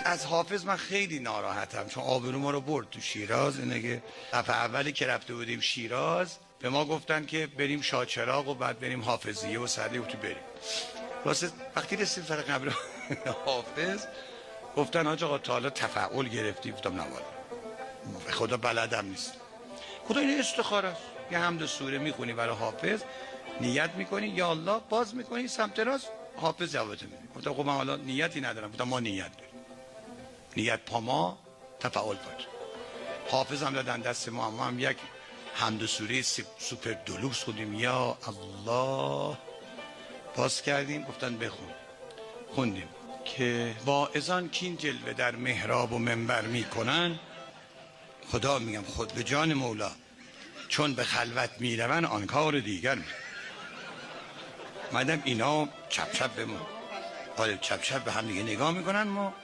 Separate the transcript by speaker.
Speaker 1: از حافظ من خیلی ناراحتم، چون آبرو ما رو برد تو شیراز. اینه که دفعه اولی که رفته بودیم شیراز به ما گفتن که بریم شاهچراغ و بعد بریم حافظیه و سعدی و تو بریم. واسه وقتی رسیم سر قبر حافظ گفتن حاج آقا تا حالا تفعول گرفتی؟ گفتم نه والا خدا بلدم نیست. خدا این استخاره است، یه حمد و سوره میخونی برای حافظ، نیت میکنی یا الله، باز میکنی سمت راست، حافظ جوابت میده. گفتم خب من حالا نیتی ندارم. گفتم ما نیت داریم، نیت پا ما، تفعول پات. حافظ هم دادن دست ما، ما هم یک حمد و سوره سوپر دلوکس خوندیم، یا الله، باز کردیم گفتن بخون، خوندیم که واعظان کین جلوه در محراب و منبر میکنن، خدا میگم خود به جان مولا چون به خلوت میرون آن کار دیگر می. مدام اینا چپ چپ بمون، حالا چپ چپ به هم دیگه نگاه میکنن، ما